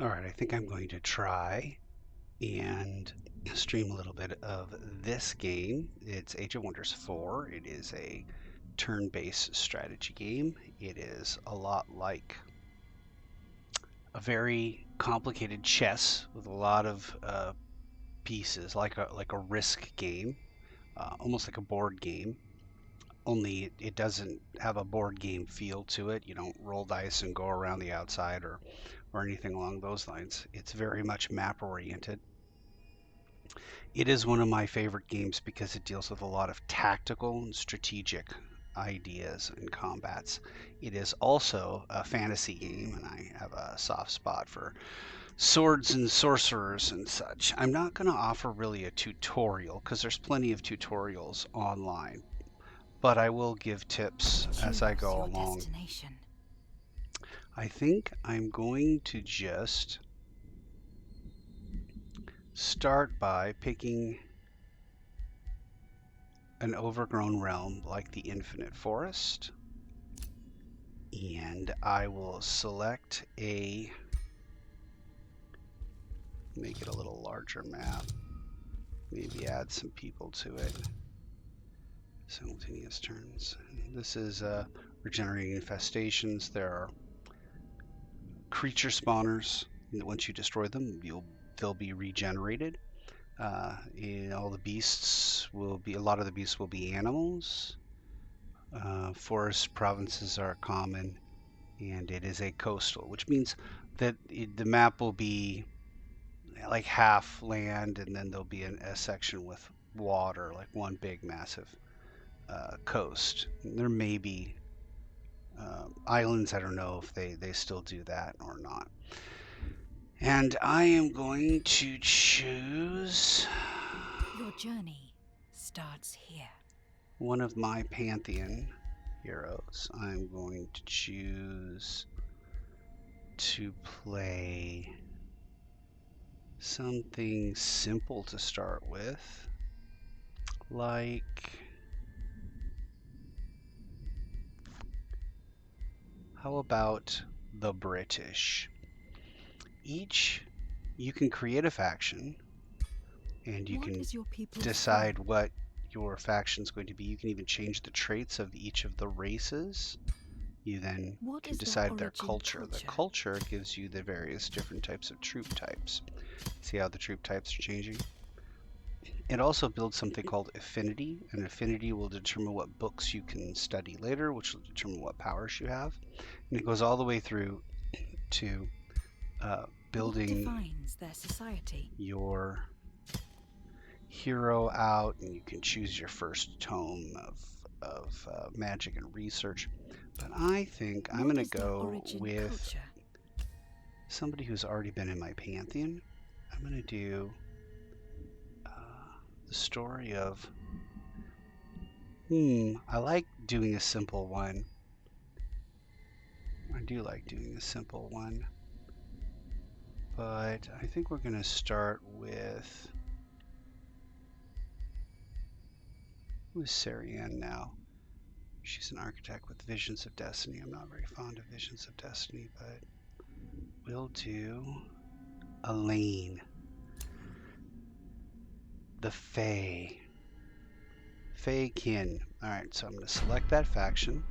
All right, I think I'm going to try and stream a little bit of this game. It's Age of Wonders 4. It is a turn-based strategy game. It is a lot like a very complicated chess with a lot of pieces, like a risk game, almost like a board game. Only it doesn't have a board game feel to it. You don't roll dice and go around the outside or anything along those lines. It's very much map oriented. It is one of my favorite games because it deals with a lot of tactical and strategic ideas and combats. It is also a fantasy game, and I have a soft spot for swords and sorcerers and such. I'm not going to offer really a tutorial because there's plenty of tutorials online, but I will give tips as I Choose go your along. destination. I think I'm going to just start by picking an overgrown realm like the Infinite Forest, and I will select make it a little larger map, maybe add some people to it. Simultaneous turns. This is regenerating infestations. There are creature spawners. Once you destroy them, they'll be regenerated. All the beasts will be, a lot of the beasts will be animals. Forest provinces are common, and it is a coastal, which means that the map will be like half land, and then there'll be a section with water, like one big massive coast. There may be islands. I don't know if they still do that or not. And I am going to choose Your journey starts here. one of my pantheon heroes. I'm going to choose to play something simple to start with, like, how about the British? You can create a faction, and you What can is your people's decide threat? what your faction is going to be. You can even change the traits of each of the races. You then What can is their decide their origin culture. The culture? culture gives you the various different types of troop types. See how the troop types are changing? It also builds something called affinity, and affinity will determine what books you can study later, which will determine what powers you have. And it goes all the way through to What building defines their society? your hero out, and you can choose your first tome of magic and research. But I think I'm What going to is their go origin with culture? somebody who's already been in my pantheon. I'm going to do the story of. I like doing a simple one. I do like doing a simple one. But I think we're going to start with. Who's Sarianne now? She's an architect with visions of destiny. I'm not very fond of visions of destiny, but we'll do Elaine, the Fey Kin. All right, so I'm going to select that faction.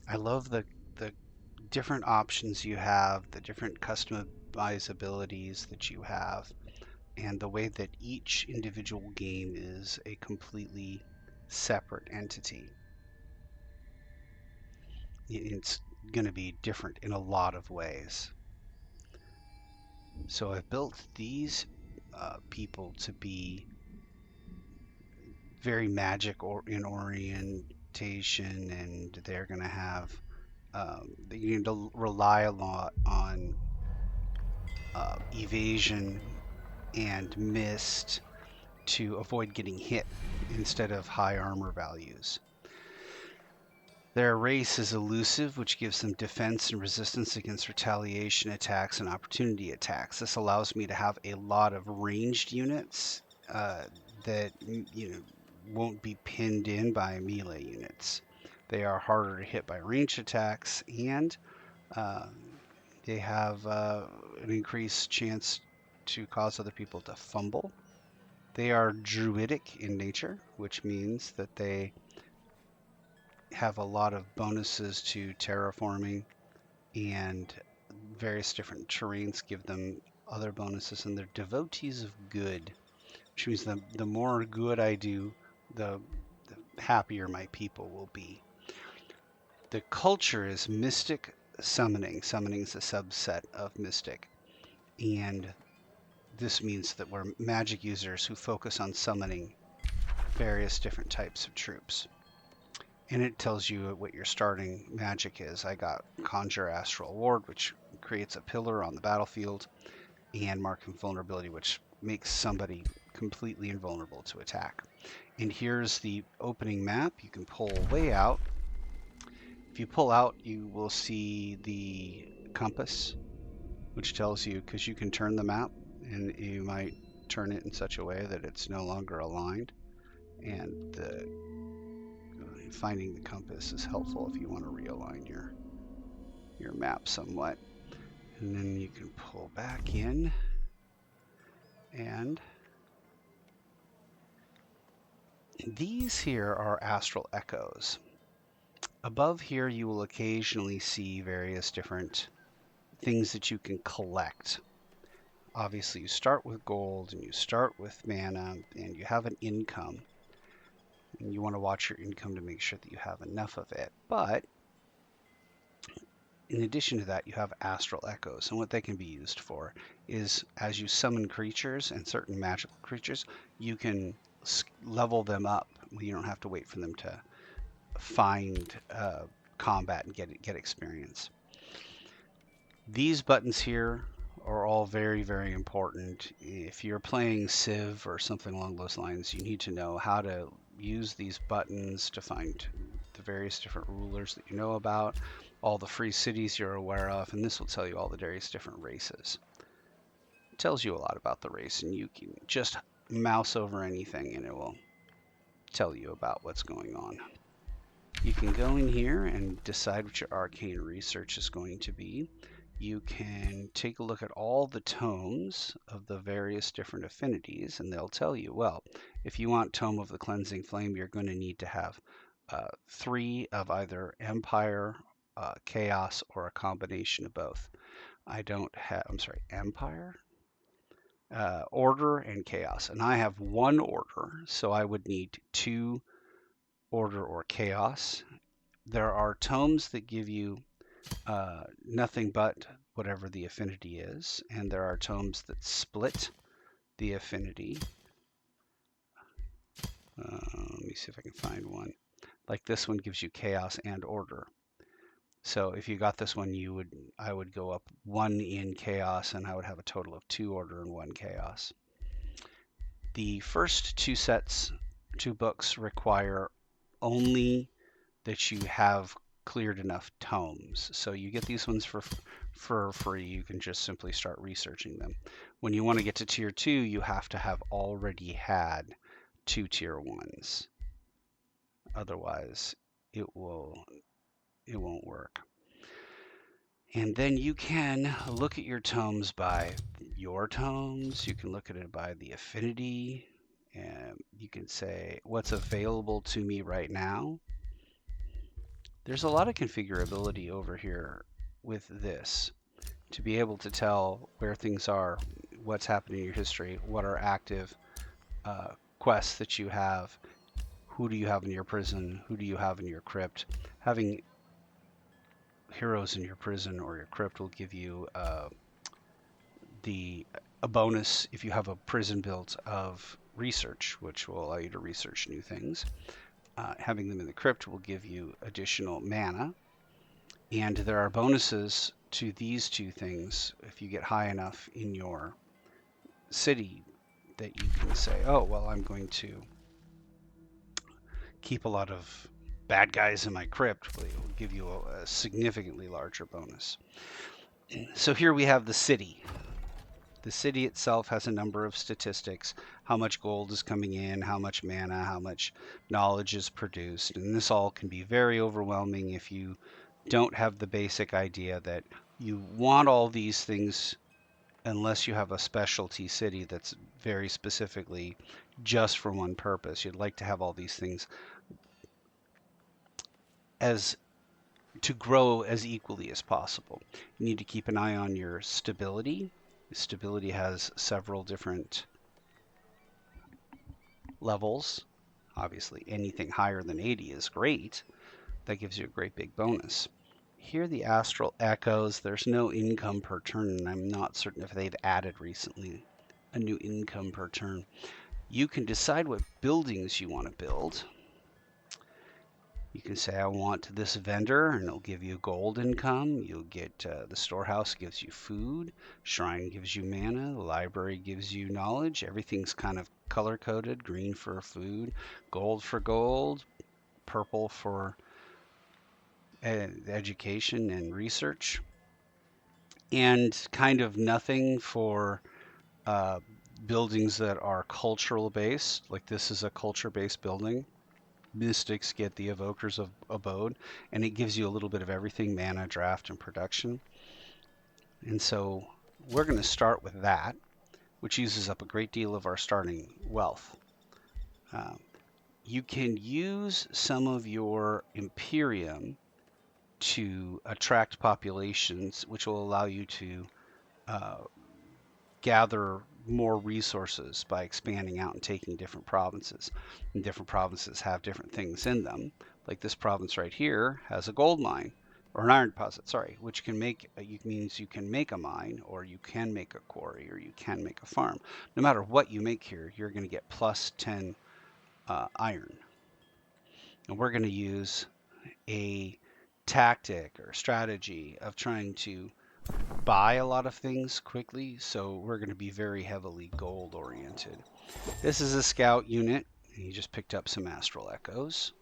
I love the different options you have, the different customizabilities that you have, and the way that each individual game is a completely separate entity. It's going to be different in a lot of ways. So I've built these people to be very magic or in orientation, and they're going to have you need to rely a lot on evasion and mist to avoid getting hit instead of high armor values. Their race is elusive, which gives them defense and resistance against retaliation attacks and opportunity attacks. This allows me to have a lot of ranged units that won't be pinned in by melee units. They are harder to hit by ranged attacks, and uh, they have an increased chance to cause other people to fumble. They are druidic in nature, which means that they have a lot of bonuses to terraforming, and various different terrains give them other bonuses, and they're devotees of good, which means the more good I do, the happier my people will be. The culture is mystic summoning. Summoning is a subset of mystic, and this means that we're magic users who focus on summoning various different types of troops. And it tells you what your starting magic is. I got Conjure Astral Ward, which creates a pillar on the battlefield, and Mark Invulnerability, which makes somebody completely invulnerable to attack. And here's the opening map. You can pull way out. If you pull out, you will see the compass, which tells you, because you can turn the map, and you might turn it in such a way that it's no longer aligned. And finding the compass is helpful if you want to realign your map somewhat. And then you can pull back in, and these here are astral echoes. Above here, you will occasionally see various different things that you can collect. Obviously, you start with gold and you start with mana, and you have an income. And you want to watch your income to make sure that you have enough of it. But in addition to that, you have astral echoes, and what they can be used for is as you summon creatures and certain magical creatures, you can level them up. You don't have to wait for them to find combat and get experience. These buttons here are all very, very important. If you're playing Civ or something along those lines, you need to know how to use these buttons to find the various different rulers that you know about, all the free cities you're aware of, and this will tell you all the various different races. It tells you a lot about the race, and you can just mouse over anything and it will tell you about what's going on. You can go in here and decide what your arcane research is going to be. You can take a look at all the tomes of the various different affinities, and they'll tell you, well, if you want Tome of the Cleansing Flame, you're going to need to have 3 of either Empire, Chaos, or a combination of both. I'm sorry, Empire, Order, and Chaos. And I have 1 Order, so I would need 2 Order or Chaos. There are tomes that give you nothing but whatever the affinity is, and there are tomes that split the affinity. Let me see if I can find one. Like this one gives you chaos and order. So if you got this one, I would go up 1 in chaos, and I would have a total of 2 order and 1 chaos. The first 2 books require only that you have cleared enough tomes. So you get these ones for free. You can just simply start researching them. When you want to get to tier 2, you have to have already had 2 tier 1s. Otherwise, it won't work. And then you can look at your tomes by your tomes. You can look at it by the affinity. And you can say what's available to me right now. There's a lot of configurability over here with this to be able to tell where things are, what's happening in your history, what are active quests that you have, who do you have in your prison, who do you have in your crypt. Having heroes in your prison or your crypt will give you a bonus if you have a prison built of research, which will allow you to research new things. Having them in the crypt will give you additional mana. And there are bonuses to these 2 things if you get high enough in your city that you can say, oh, well, I'm going to keep a lot of bad guys in my crypt. It will give you a significantly larger bonus. So here we have the city. The city itself has a number of statistics, how much gold is coming in, how much mana, how much knowledge is produced. And this all can be very overwhelming if you don't have the basic idea that you want all these things unless you have a specialty city that's very specifically just for one purpose. You'd like to have all these things as to grow as equally as possible. You need to keep an eye on your stability. Stability has several different levels. Obviously, anything higher than 80 is great. That gives you a great big bonus. Here, the astral echoes. There's no income per turn, and I'm not certain if they've added recently a new income per turn. You can decide what buildings you want to build. You can say, I want this vendor, and it'll give you gold income. You'll get the storehouse gives you food, shrine gives you mana, the library gives you knowledge. Everything's kind of color coded: green for food, gold for gold, purple for education and research, and kind of nothing for uh, buildings that are cultural based. Like this is a culture based building. Mystics get the Evoker's of Abode, and it gives you a little bit of everything: mana, draft, and production. And so we're going to start with that, which uses up a great deal of our starting wealth. Um, you can use some of your Imperium to attract populations, which will allow you to uh, gather more resources by expanding out and taking different provinces. And different provinces have different things in them. Like this province right here has a gold mine, or an iron deposit, sorry, which can make means you can make a mine, or you can make a quarry, or you can make a farm. No matter what you make here, you're going to get plus 10 iron. And we're going to use a tactic or strategy of trying to buy a lot of things quickly, so we're going to be very heavily gold oriented. This is a scout unit. He just picked up some astral echoes.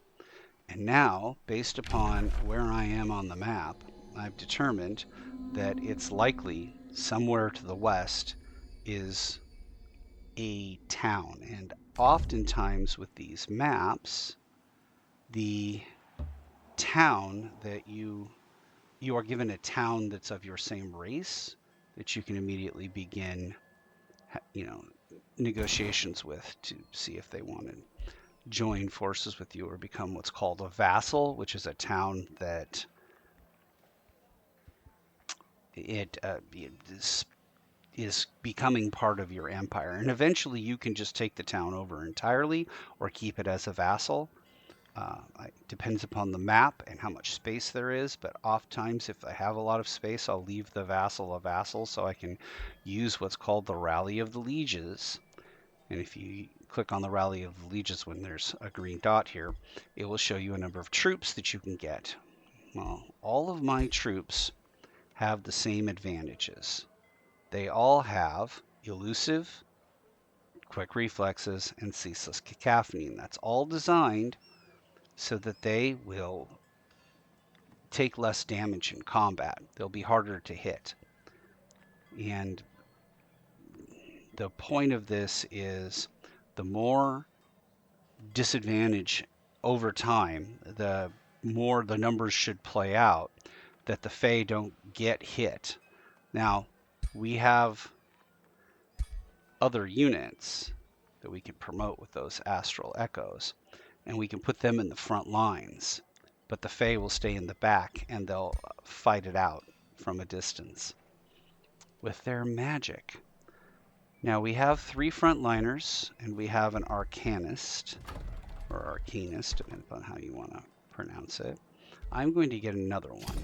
And now, based upon where I am on the map, I've determined that it's likely somewhere to the west is a town. And oftentimes with these maps, the town that you are given a town that's of your same race that you can immediately begin, you know, negotiations with to see if they want to join forces with you or become what's called a vassal, which is a town that it is becoming part of your empire. And eventually you can just take the town over entirely or keep it as a vassal. It depends upon the map and how much space there is, but oftentimes if I have a lot of space, I'll leave the vassal a vassal so I can use what's called the Rally of the Lieges. And if you click on the Rally of the Lieges when there's a green dot here, it will show you a number of troops that you can get. Well, all of my troops have the same advantages. They all have elusive, quick reflexes, and ceaseless cacophony. And that's all designed so that they will take less damage in combat. They'll be harder to hit. And the point of this is the more disadvantage over time, the more the numbers should play out that the Fey don't get hit. Now, we have other units that we can promote with those astral echoes, and we can put them in the front lines, but the Fey will stay in the back and they'll fight it out from a distance with their magic. Now we have 3 frontliners and we have an arcanist, or arcanist, depending upon how you want to pronounce it. I'm going to get another one.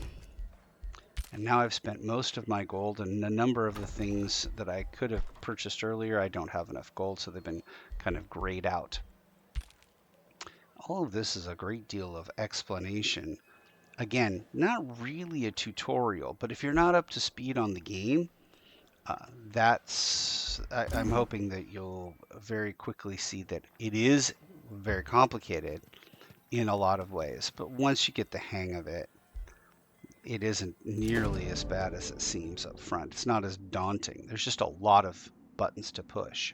And now I've spent most of my gold, and a number of the things that I could have purchased earlier, I don't have enough gold, so they've been kind of grayed out. All of this is a great deal of explanation. Again, not really a tutorial, but if you're not up to speed on the game, I'm hoping that you'll very quickly see that it is very complicated in a lot of ways. But once you get the hang of it, it isn't nearly as bad as it seems up front. It's not as daunting. There's just a lot of buttons to push.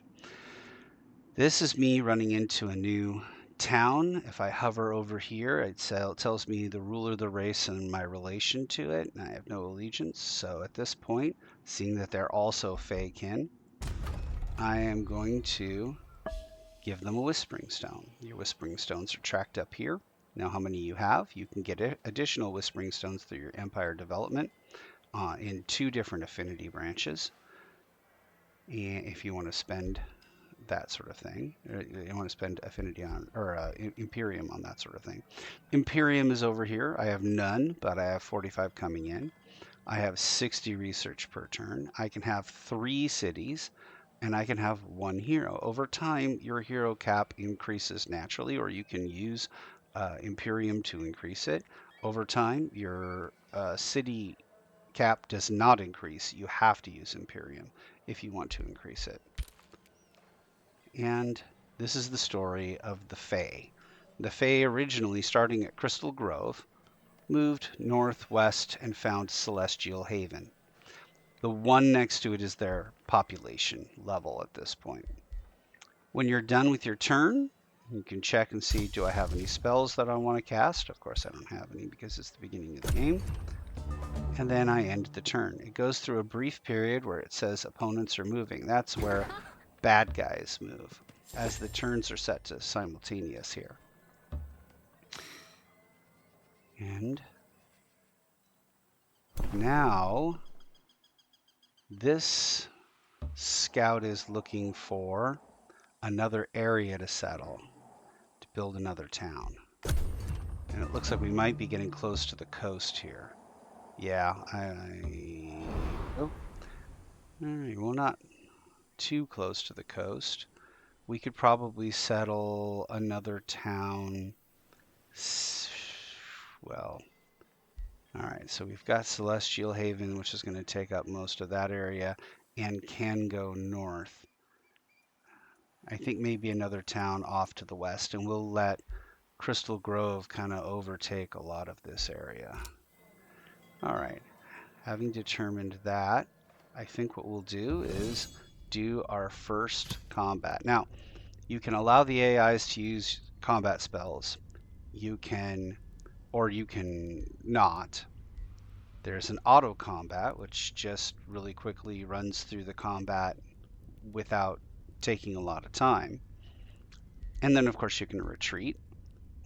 This is me running into a new town. If I hover over here, it tells me the ruler of the race and my relation to it, and I have no allegiance. So at this point, seeing that they're also Fey Kin, I am going to give them a Whispering Stone. Your Whispering Stones are tracked up here. Now how many you have, you can get additional Whispering Stones through your Empire development in 2 different affinity branches. And if you want to spend that sort of thing, you want to spend affinity on, or Imperium on that sort of thing. Imperium is over here. I have none, but I have 45 coming in. I have 60 research per turn. I can have 3 cities, and I can have 1 hero. Over time, your hero cap increases naturally, or you can use Imperium to increase it. Over time, your city cap does not increase. You have to use Imperium if you want to increase it. And this is the story of the Fey. The Fey, originally starting at Crystal Grove, moved northwest and found Celestial Haven. The one next to it is their population level at this point. When you're done with your turn, you can check and see, do I have any spells that I want to cast? Of course I don't have any because it's the beginning of the game. And then I end the turn. It goes through a brief period where it says opponents are moving. That's where bad guys move, as the turns are set to simultaneous here. And now this scout is looking for another area to settle, to build another town. And it looks like we might be getting close to the coast here. Yeah, oh, all right, well, not too close to the coast. We could probably settle another town. Well, all right, so we've got Celestial Haven, which is going to take up most of that area and can go north. I think maybe another town off to the west, and we'll let Crystal Grove kind of overtake a lot of this area. All right, having determined that, I think what we'll do is do our first combat. Now, you can allow the AIs to use combat spells. You can, or you can not. There's an auto combat, which just really quickly runs through the combat without taking a lot of time. And then, of course, you can retreat,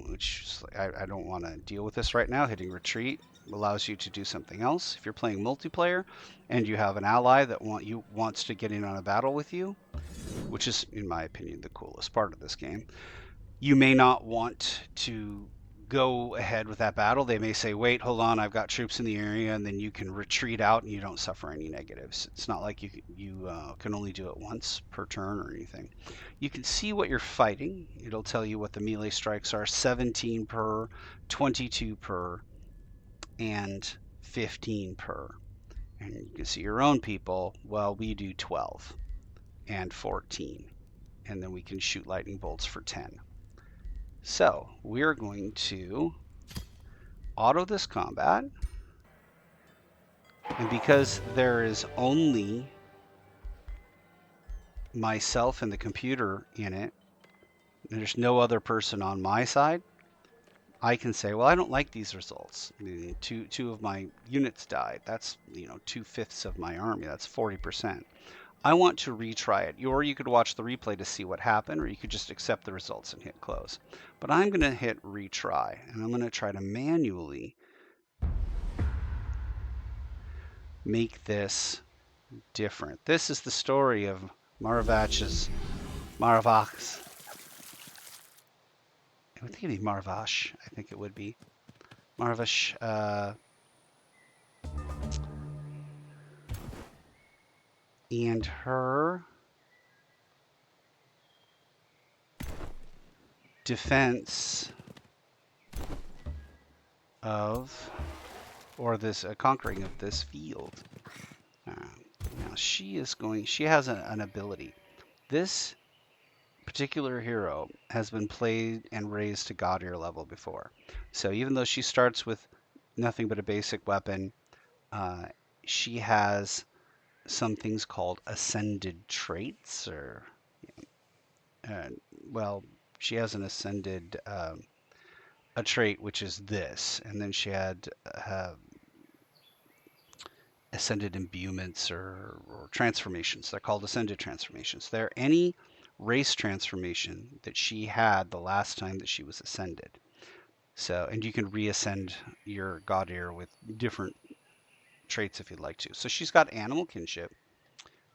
which I don't want to deal with this right now. Hitting retreat allows you to do something else. If you're playing multiplayer and you have an ally that wants to get in on a battle with you, which is, in my opinion, the coolest part of this game, you may not want to go ahead with that battle. They may say, wait, hold on, I've got troops in the area, and then you can retreat out and you don't suffer any negatives. It's not like you can only do it once per turn or anything. You can see what you're fighting. It'll tell you what the melee strikes are: 17 per, 22 per, and 15 per. And you can see your own people. Well, we do 12 and 14, and then we can shoot lightning bolts for 10. So we're going to auto this combat, and because there is only myself and the computer in it, and there's no other person on my side, I can say, well, I don't like these results. Two of my units died. That's 2/5 of my army. That's 40%. I want to retry it. Or you could watch the replay to see what happened, or you could just accept the results and hit close. But I'm going to hit retry, and I'm going to try to manually make this different. This is the story of Maravach's Maravax. I think it'd be Maravash. I think it would be Maravash. And her defense of, or this conquering of this field. Now she has an ability. This particular hero has been played and raised to god ear level before. So even though she starts with nothing but a basic weapon. Uh, she has some things called ascended traits, or uh, well, she has an ascended a trait which is this, and then she had ascended imbuements or transformations. They're called ascended transformations. They're any race transformation that she had the last time that she was ascended. So, and you can reascend your god ear with different traits if you'd like to. So she's got animal kinship,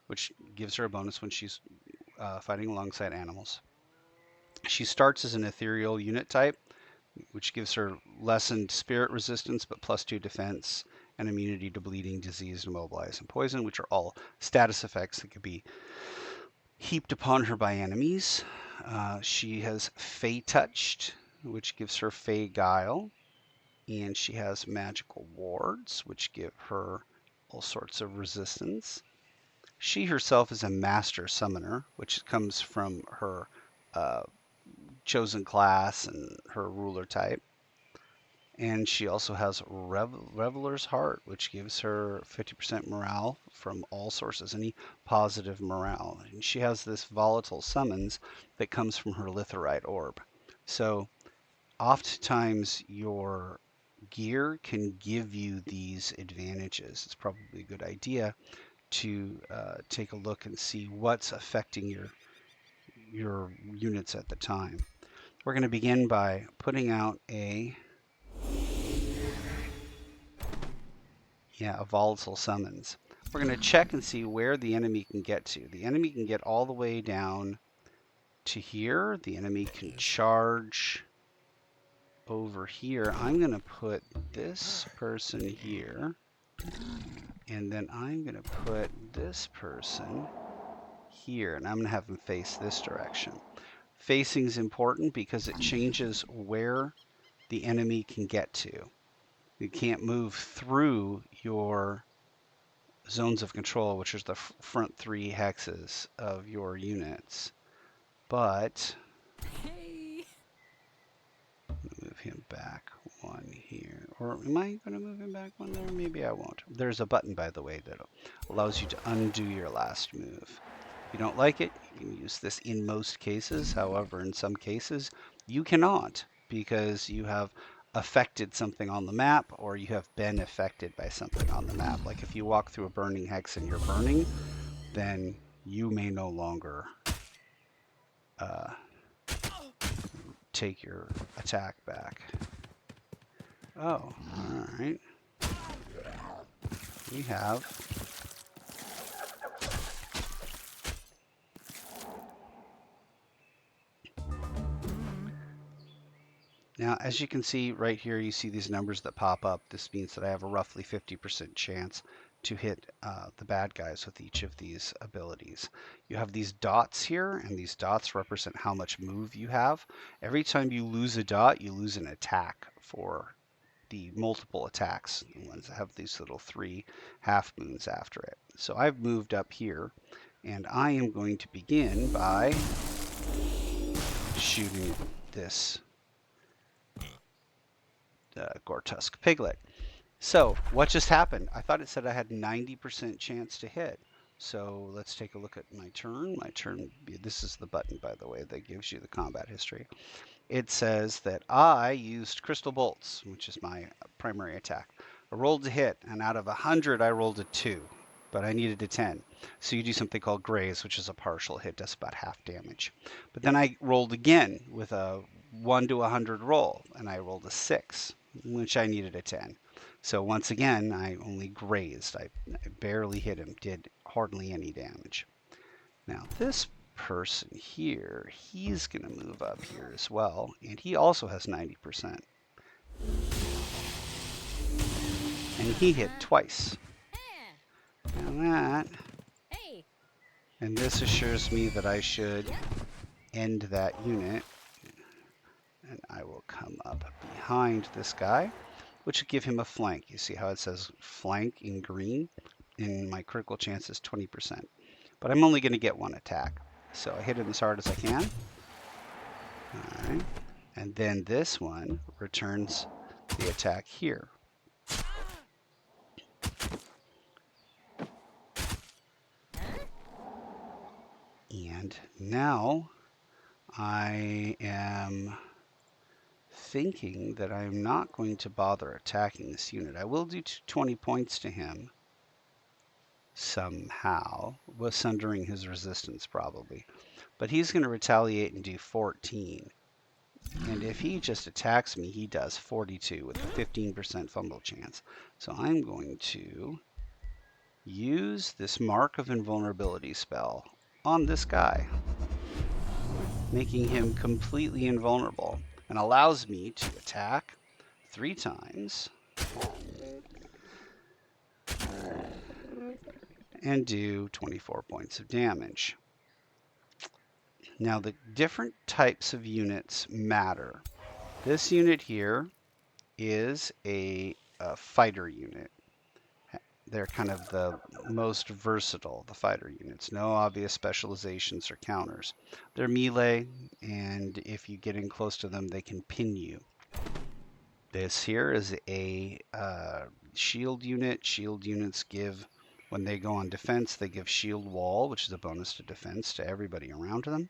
which gives her a bonus when she's fighting alongside animals. She starts as an ethereal unit type, which gives her lessened spirit resistance but +2 defense and immunity to bleeding, disease, immobilize, and poison, which are all status effects that could be heaped upon her by enemies. She has Fey touched, which gives her Fey guile, and she has magical wards, which give her all sorts of resistance. She herself is a master summoner, which comes from her uh, chosen class and her ruler type. And she also has Reveler's Heart, which gives her 50% morale from all sources, any positive morale. And she has this volatile summons that comes from her Litherite orb. So oftentimes your gear can give you these advantages. It's probably a good idea to take a look and see what's affecting your units at the time. We're going to begin by putting out a volatile summons. We're going to check and see where the enemy can get to. The enemy can get all the way down to here. The enemy can charge over here. I'm going to put this person here, and then I'm going to put this person here, and I'm going to have them face this direction. Facing is important because it changes where the enemy can get to. You can't move through your zones of control, which is the front 3 hexes of your units. But Hey. move him back 1 here. Or am I going to move him back 1 there? Maybe I won't. There's a button, by the way, that allows you to undo your last move. If you don't like it, you can use this in most cases. However, in some cases, you cannot, because you have affected something on the map, or you have been affected by something on the map. Like if you walk through a burning hex and you're burning, then you may no longer take your attack back. Oh, all right. We have now, as you can see right here, you see these numbers that pop up. This means that I have a roughly 50% chance to hit the bad guys with each of these abilities. You have these dots here, and these dots represent how much move you have. Every time you lose a dot, you lose an attack for the multiple attacks, the ones that have these little 3 half moons after it. So I've moved up here, and I am going to begin by shooting this Gortusk Piglet. So what just happened? I thought it said I had 90% chance to hit. So let's take a look at my turn. My turn, this is the button, by the way, that gives you the combat history. It says that I used crystal bolts, which is my primary attack. I rolled a hit, and out of 100, I rolled a 2, but I needed a 10. So you do something called graze, which is a partial hit, does about half damage. But then I rolled again with a 1 to 100 roll, and I rolled a 6, which I needed a 10. So once again, I only grazed. I barely hit him, did hardly any damage. Now this person here, he's going to move up here as well, and he also has 90%. And he hit twice. Now that, and this assures me that I should end that unit. And I will come up behind this guy, which would give him a flank. You see how it says flank in green? And my critical chance is 20%. But I'm only going to get 1 attack. So I hit him as hard as I can. All right. And then this one returns the attack here. And now I am thinking that I'm not going to bother attacking this unit. I will do 20 points to him somehow, was sundering his resistance probably. But he's going to retaliate and do 14. And if he just attacks me, he does 42 with a 15% fumble chance. So I'm going to use this Mark of Invulnerability spell on this guy, making him completely invulnerable, and allows me to attack 3 times and do 24 points of damage. Now the different types of units matter. This unit here is a fighter unit. They're kind of the most versatile, the fighter units. No obvious specializations or counters. They're melee, and if you get in close to them, they can pin you. This here is a shield unit. Shield units give, when they go on defense, they give shield wall, which is a bonus to defense to everybody around them.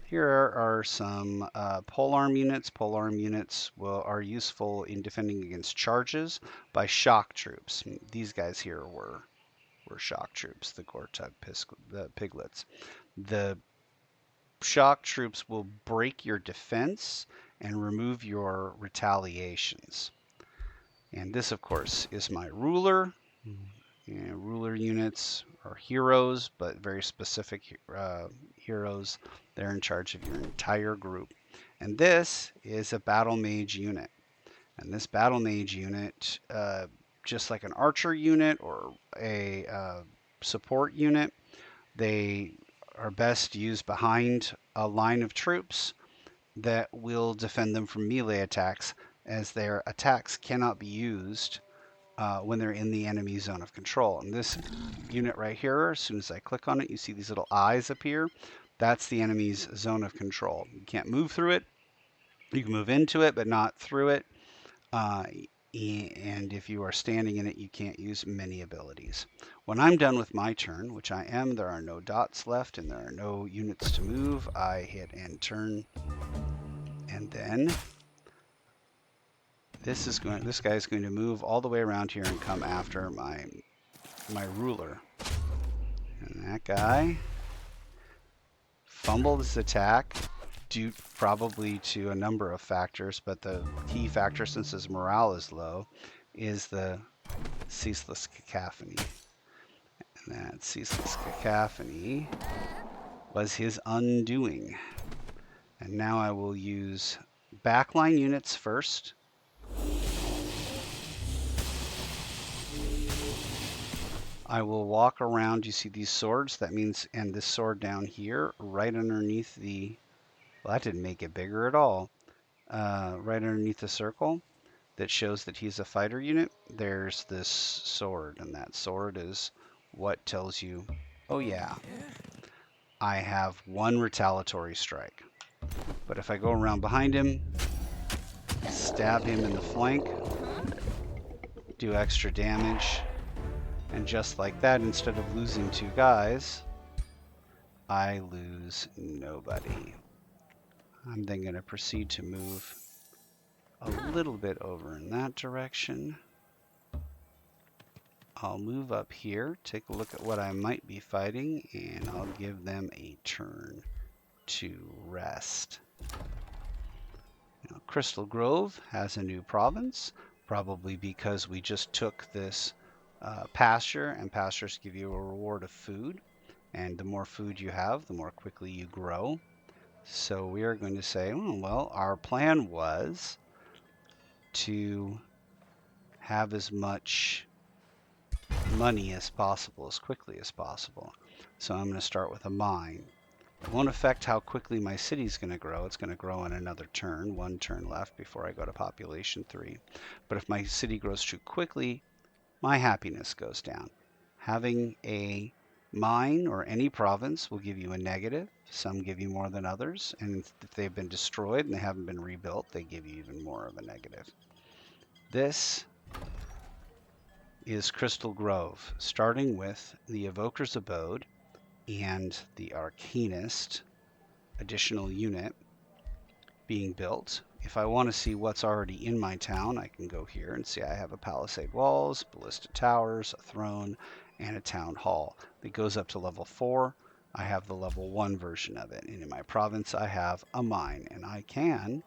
Here are some polearm units. Polearm units are useful in defending against charges by shock troops. These guys here were shock troops, the Gortug piglets. The shock troops will break your defense and remove your retaliations. And this, of course, is my ruler. And ruler units are heroes, but very specific heroes. They're in charge of your entire group. And this is a battle mage unit. And this battle mage unit, just like an archer unit or a support unit, they are best used behind a line of troops that will defend them from melee attacks, as their attacks cannot be used when they're in the enemy zone of control. And this unit right here, as soon as I click on it, you see these little eyes appear. That's the enemy's zone of control. You can't move through it. You can move into it, but not through it. And if you are standing in it, you can't use many abilities. When I'm done with my turn, which I am, there are no dots left and there are no units to move. I hit end turn, and then this guy is going to move all the way around here and come after my ruler. And that guy fumbled his attack due probably to a number of factors, but the key factor, since his morale is low, is the ceaseless cacophony. And that ceaseless cacophony was his undoing. And now I will use backline units first. I will walk around. You see these swords? That means, and this sword down here, right underneath the, well, that didn't make it bigger at all. Right underneath the circle that shows that he's a fighter unit, there's this sword, and that sword is what tells you, oh yeah, I have one retaliatory strike. But if I go around behind him, stab him in the flank, do extra damage, and just like that, instead of losing 2 guys, I lose nobody. I'm then going to proceed to move a little bit over in that direction. I'll move up here, take a look at what I might be fighting, and I'll give them a turn to rest. Now, Crystal Grove has a new province, probably because we just took this pasture, and pastures give you a reward of food. And the more food you have, the more quickly you grow. So we are going to say, oh, well, our plan was to have as much money as possible, as quickly as possible. So I'm going to start with a mine. It won't affect how quickly my city's going to grow. It's going to grow in another turn, 1 turn left before I go to population 3. But if my city grows too quickly, my happiness goes down. Having a mine or any province will give you a negative. Some give you more than others. And if they've been destroyed and they haven't been rebuilt, they give you even more of a negative. This is Crystal Grove, starting with the Evoker's Abode. and the Arcanist additional unit being built. If I want to see what's already in my town, I can go here and see I have a palisade walls, ballista towers, a throne, and a town hall that goes up to level 4. I have the level 1 version of it. And in my province, I have a mine, and I can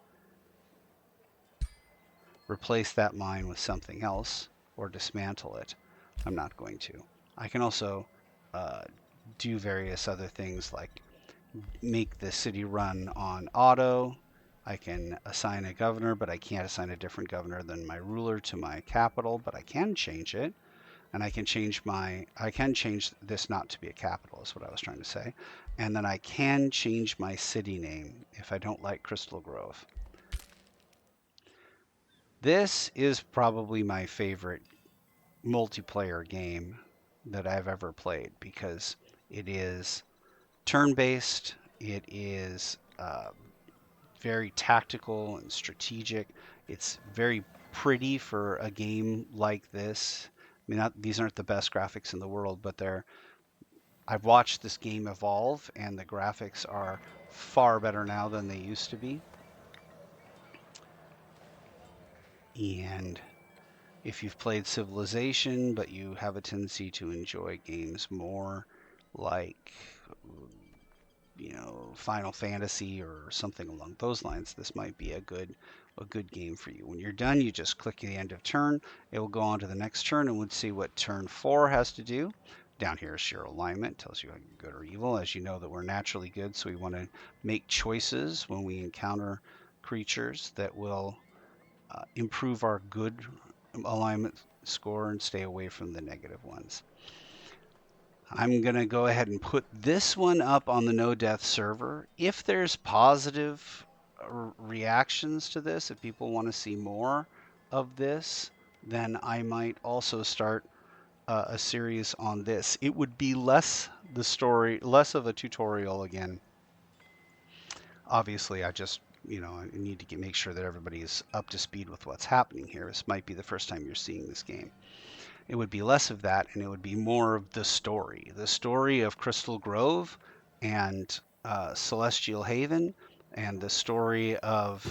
replace that mine with something else or dismantle it. I'm not going to. I can also uh, do various other things like make the city run on auto. I can assign a governor, but I can't assign a different governor than my ruler to my capital, but I can change it. And I can change this not to be a capital, is what I was trying to say. And then I can change my city name if I don't like Crystal Grove. This is probably my favorite multiplayer game that I've ever played because it is turn-based. It is very tactical and strategic. It's very pretty for a game like this. I mean, these aren't the best graphics in the world, but they're. I've watched this game evolve, and the graphics are far better now than they used to be. And if you've played Civilization, but you have a tendency to enjoy games more like Final Fantasy or something along those lines, this might be a good game for you. When you're done, you just click the end of turn. It will go on to the next turn and we'll see what turn 4 has to do. Down here is your alignment, tells you good or evil. As you know that we're naturally good, so we want to make choices when we encounter creatures that will improve our good alignment score and stay away from the negative ones. I'm going to go ahead and put this one up on the No Death server. If there's positive reactions to this, if people want to see more of this, then I might also start a series on this. It would be less of a tutorial again. Obviously, I need to make sure that everybody's up to speed with what's happening here. This might be the first time you're seeing this game. It would be less of that, and it would be more of the story of Crystal Grove and Celestial Haven, and the story of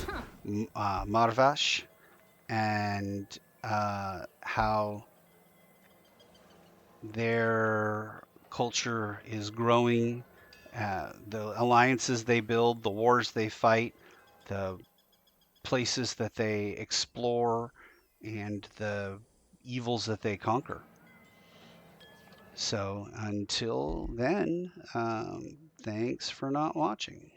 Marvash, and how their culture is growing, the alliances they build, the wars they fight, the places that they explore, and the evils that they conquer. So until then, thanks for not watching.